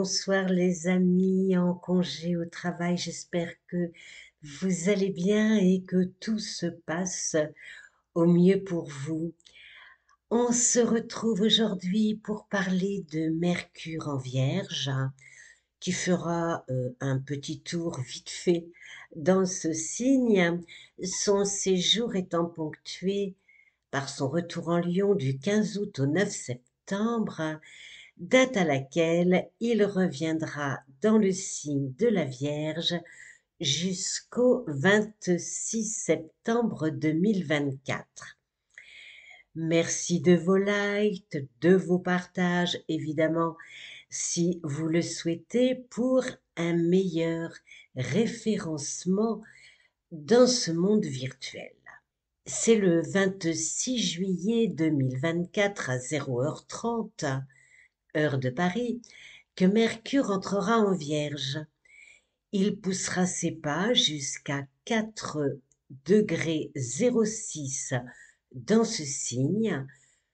bonsoir les amis en congé au travail. J'espère que vous allez bien et que tout se passe au mieux pour vous. On se retrouve aujourd'hui pour parler de Mercure en Vierge qui fera un petit tour vite fait dans ce signe, son séjour étant ponctué par son retour en Lion du 15 août au 9 septembre, date à laquelle il reviendra dans le signe de la Vierge jusqu'au 26 septembre 2024. Merci de vos likes, de vos partages, évidemment, si vous le souhaitez, pour un meilleur référencement dans ce monde virtuel. C'est le 26 juillet 2024 à 0h30, heure de Paris, que Mercure entrera en Vierge. Il poussera ses pas jusqu'à 4 degrés 06 dans ce signe,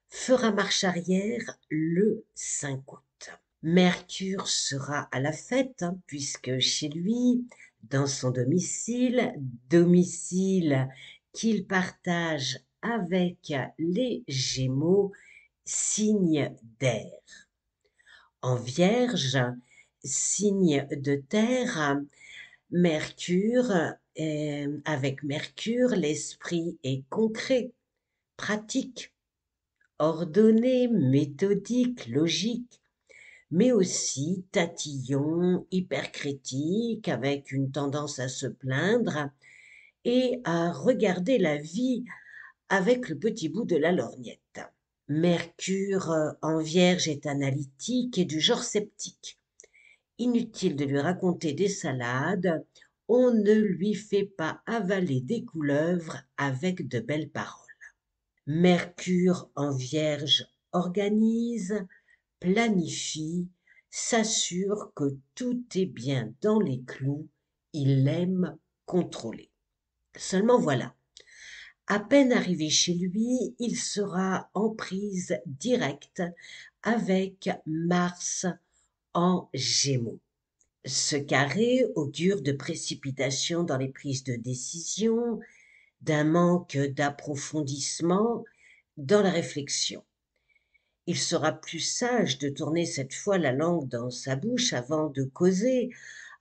fera marche arrière le 5 août. Mercure sera à la fête, puisque chez lui, dans son domicile qu'il partage avec les Gémeaux, signe d'air. En Vierge, signe de terre, avec Mercure, l'esprit est concret, pratique, ordonné, méthodique, logique, mais aussi tatillon, hypercritique, avec une tendance à se plaindre et à regarder la vie avec le petit bout de la lorgnette. Mercure en Vierge est analytique et du genre sceptique. Inutile de lui raconter des salades, on ne lui fait pas avaler des couleuvres avec de belles paroles. Mercure en Vierge organise, planifie, s'assure que tout est bien dans les clous, il aime contrôler. Seulement voilà, à peine arrivé chez lui, il sera en prise directe avec Mars en Gémeaux. Ce carré augure de précipitation dans les prises de décision, d'un manque d'approfondissement dans la réflexion. Il sera plus sage de tourner cette fois la langue dans sa bouche avant de causer,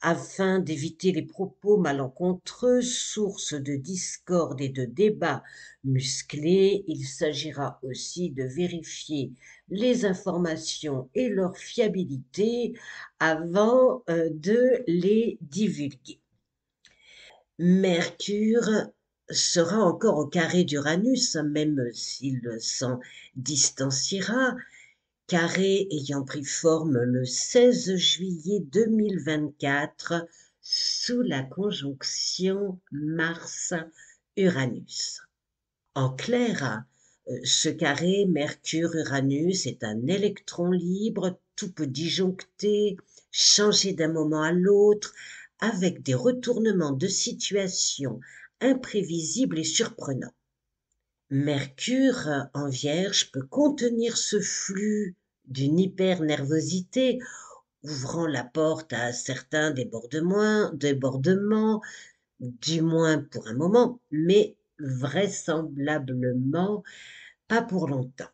afin d'éviter les propos malencontreux, source de discorde et de débats musclés. Il s'agira aussi de vérifier les informations et leur fiabilité avant de les divulguer. Mercure sera encore au carré d'Uranus, même s'il s'en distanciera, carré ayant pris forme le 16 juillet 2024 sous la conjonction Mars-Uranus. En clair, ce carré Mercure-Uranus est un électron libre, tout peut disjoncter, changer d'un moment à l'autre, avec des retournements de situation imprévisibles et surprenants. Mercure en Vierge peut contenir ce flux d'une hyper-nervosité, ouvrant la porte à certains débordements, du moins pour un moment, mais vraisemblablement pas pour longtemps.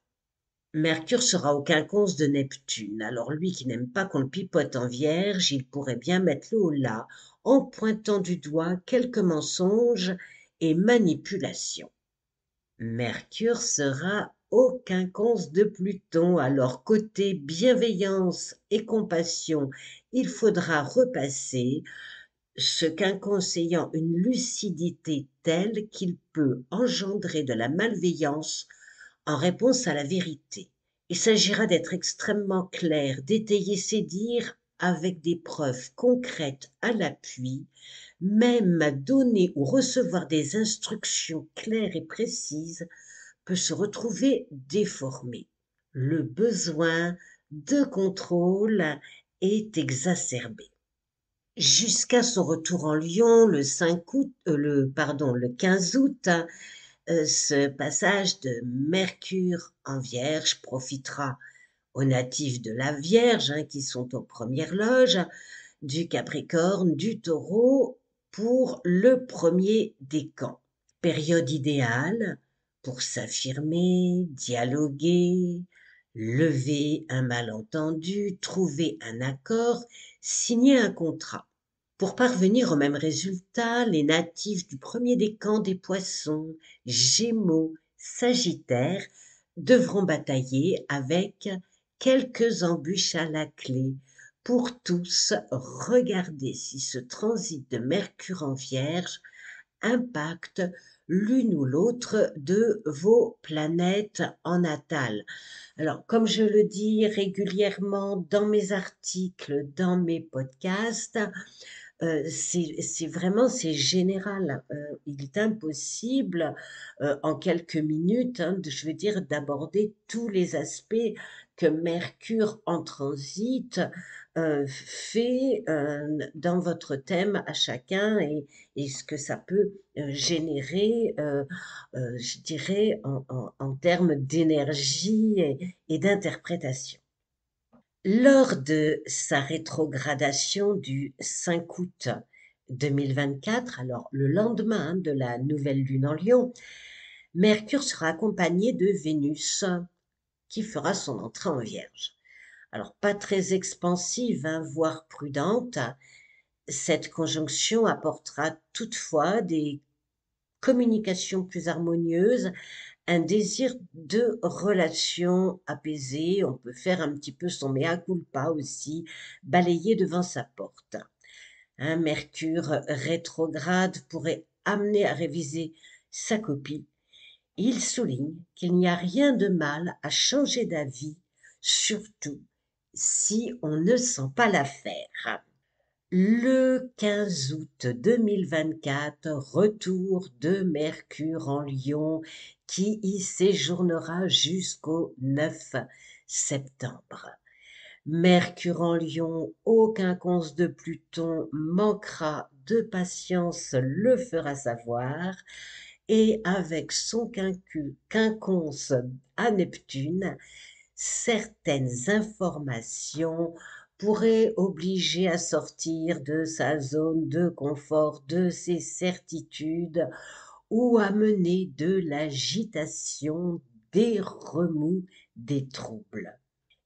Mercure sera au quinconce de Neptune, alors lui qui n'aime pas qu'on le pipote en Vierge, il pourrait bien mettre le haut là, en pointant du doigt quelques mensonges et manipulations. Mercure sera au quinconce de Pluton, alors côté bienveillance et compassion, il faudra repasser, ce quinconce ayant une lucidité telle qu'il peut engendrer de la malveillance en réponse à la vérité. Il s'agira d'être extrêmement clair, d'étayer ses dires avec des preuves concrètes à l'appui, même donner ou recevoir des instructions claires et précises peut se retrouver déformé. Le besoin de contrôle est exacerbé. Jusqu'à son retour en Lion le 15 août, ce passage de Mercure en Vierge profitera aux natifs de la Vierge, qui sont aux premières loges, du Capricorne, du Taureau, pour le premier décan. Période idéale pour s'affirmer, dialoguer, lever un malentendu, trouver un accord, signer un contrat. Pour parvenir au même résultat, les natifs du premier décan des Poissons, Gémeaux, Sagittaires devront batailler avec quelques embûches à la clé. Pour tous, regardez si ce transit de Mercure en Vierge impacte l'une ou l'autre de vos planètes en natal. Alors, comme je le dis régulièrement dans mes articles, dans mes podcasts, c'est vraiment, c'est général. Il est impossible, en quelques minutes, je veux dire, d'aborder tous les aspects que Mercure en transit fait dans votre thème à chacun et ce que ça peut générer, je dirais, en termes d'énergie et d'interprétation. Lors de sa rétrogradation du 5 août 2024, alors le lendemain de la nouvelle lune en Lion, Mercure sera accompagné de Vénus qui fera son entrée en Vierge. Alors pas très expansive, voire prudente, cette conjonction apportera toutefois des communications plus harmonieuses, un désir de relation apaisée, on peut faire un petit peu son mea culpa aussi, balayer devant sa porte. Un Mercure rétrograde pourrait amener à réviser sa copie. Il souligne qu'il n'y a rien de mal à changer d'avis, surtout si on ne sent pas l'affaire. Le 15 août 2024, retour de Mercure en Lion qui y séjournera jusqu'au 9 septembre. Mercure en Lion, aucun quinconce de Pluton manquera de patience, le fera savoir, et avec son quinconce à Neptune, certaines informations pourraient obliger à sortir de sa zone de confort, de ses certitudes, ou amener de l'agitation, des remous, des troubles.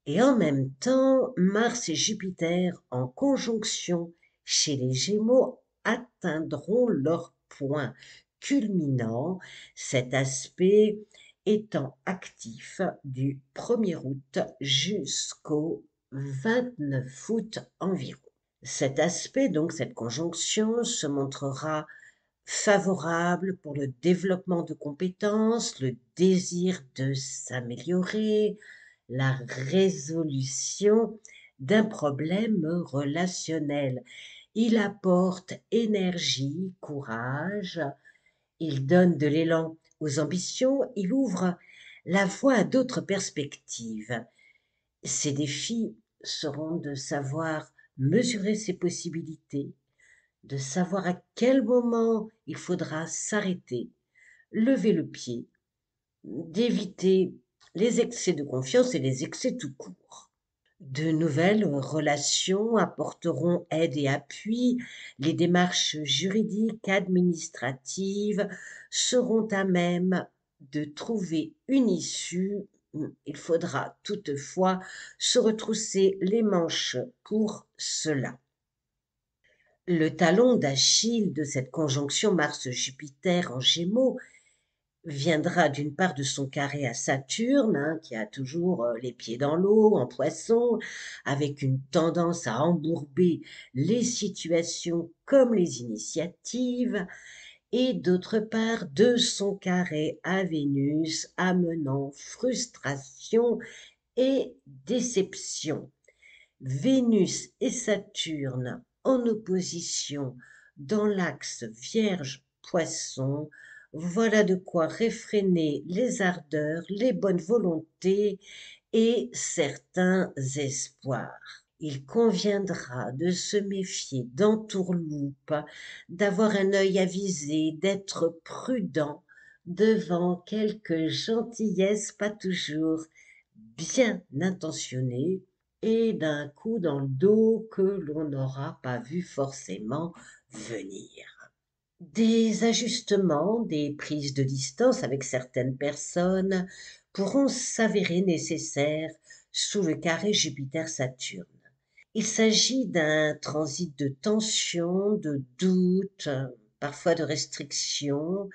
Et en même temps, Mars et Jupiter en conjonction chez les Gémeaux atteindront leur point culminant, cet aspect étant actif du 1er août jusqu'au 29 août environ. Cet aspect, donc cette conjonction, se montrera favorable pour le développement de compétences, le désir de s'améliorer, la résolution d'un problème relationnel. Il apporte énergie, courage, il donne de l'élan aux ambitions, il ouvre la voie à d'autres perspectives. Ces défis seront de savoir mesurer ses possibilités, de savoir à quel moment il faudra s'arrêter, lever le pied, d'éviter les excès de confiance et les excès tout court. De nouvelles relations apporteront aide et appui, les démarches juridiques, administratives seront à même de trouver une issue. Il faudra toutefois se retrousser les manches pour cela. Le talon d'Achille de cette conjonction Mars-Jupiter en Gémeaux viendra d'une part de son carré à Saturne, qui a toujours les pieds dans l'eau, en Poisson, avec une tendance à embourber les situations comme les initiatives, et d'autre part de son carré à Vénus, amenant frustration et déception. Vénus et Saturne en opposition dans l'axe Vierge-Poisson, voilà de quoi réfréner les ardeurs, les bonnes volontés et certains espoirs. Il conviendra de se méfier d'entourloupe, d'avoir un œil avisé, d'être prudent devant quelques gentillesses pas toujours bien intentionné et d'un coup dans le dos que l'on n'aura pas vu forcément venir. Des ajustements, des prises de distance avec certaines personnes pourront s'avérer nécessaires sous le carré Jupiter-Saturne. Il s'agit d'un transit de tension, de doute, parfois de restriction.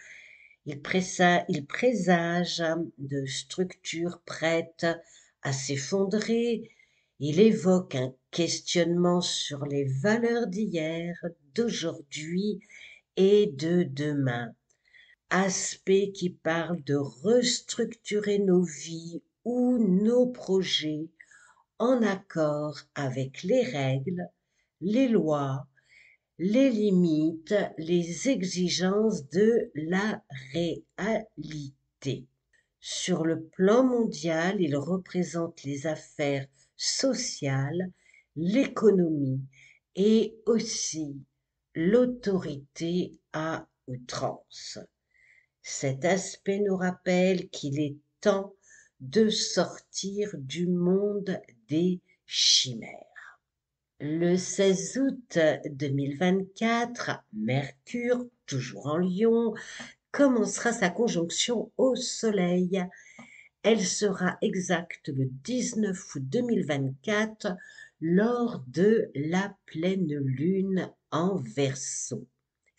Il présage de structures prêtes à s'effondrer. Il évoque un questionnement sur les valeurs d'hier, d'aujourd'hui et de demain. Aspect qui parle de restructurer nos vies ou nos projets en accord avec les règles, les lois, les limites, les exigences de la réalité. Sur le plan mondial, il représente les affaires sociales, l'économie et aussi l'autorité à outrance. Cet aspect nous rappelle qu'il est temps de sortir du monde des chimères. Le 16 août 2024, Mercure, toujours en Lion, commencera sa conjonction au Soleil. Elle sera exacte le 19 août 2024 lors de la pleine lune en Verseau.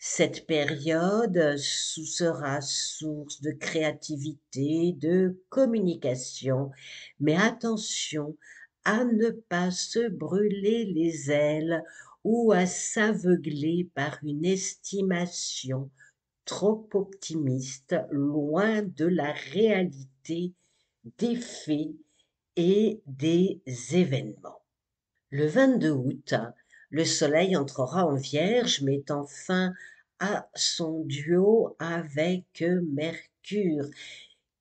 Cette période sera source de créativité, de communication, mais attention à ne pas se brûler les ailes ou à s'aveugler par une estimation trop optimiste, loin de la réalité des faits et des événements. Le 22 août, le Soleil entrera en Vierge, mettant fin à son duo avec Mercure,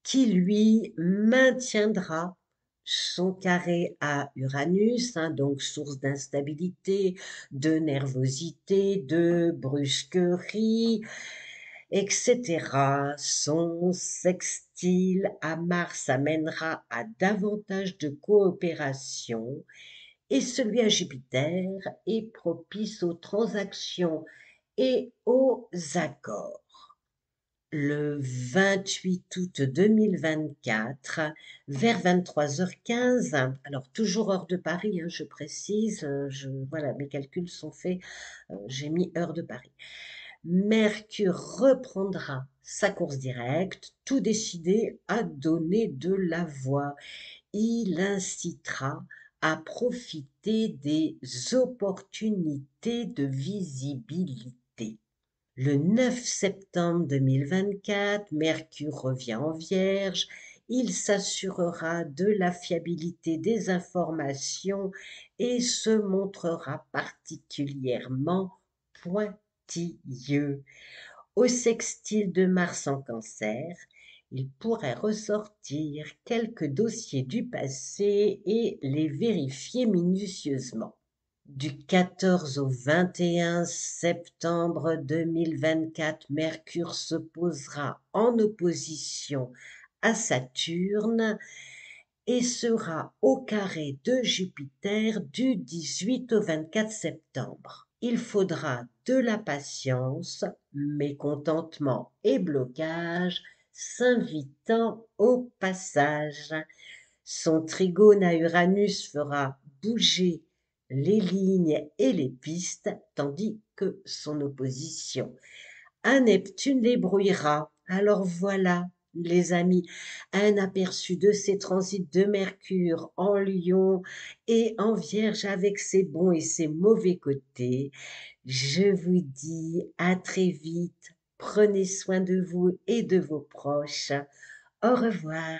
qui lui maintiendra son carré à Uranus, donc source d'instabilité, de nervosité, de brusquerie, etc. Son sextile à Mars amènera à davantage de coopération et celui à Jupiter est propice aux transactions et aux accords. Le 28 août 2024, vers 23h15, alors toujours hors de Paris, je précise, voilà, mes calculs sont faits, j'ai mis heure de Paris. Mercure reprendra sa course directe, tout décidé à donner de la voix. Il incitera à profiter des opportunités de visibilité. Le 9 septembre 2024, Mercure revient en Vierge. Il s'assurera de la fiabilité des informations et se montrera particulièrement pointilleux. Au sextile de Mars en Cancer, il pourrait ressortir quelques dossiers du passé et les vérifier minutieusement. Du 14 au 21 septembre 2024, Mercure se posera en opposition à Saturne et sera au carré de Jupiter du 18 au 24 septembre. Il faudra de la patience, mécontentement et blocage s'invitant au passage. Son trigone à Uranus fera bouger les lignes et les pistes, tandis que son opposition à Neptune les brouillera. Alors voilà, les amis, un aperçu de ces transits de Mercure en Lion et en Vierge avec ses bons et ses mauvais côtés. Je vous dis à très vite. Prenez soin de vous et de vos proches. Au revoir.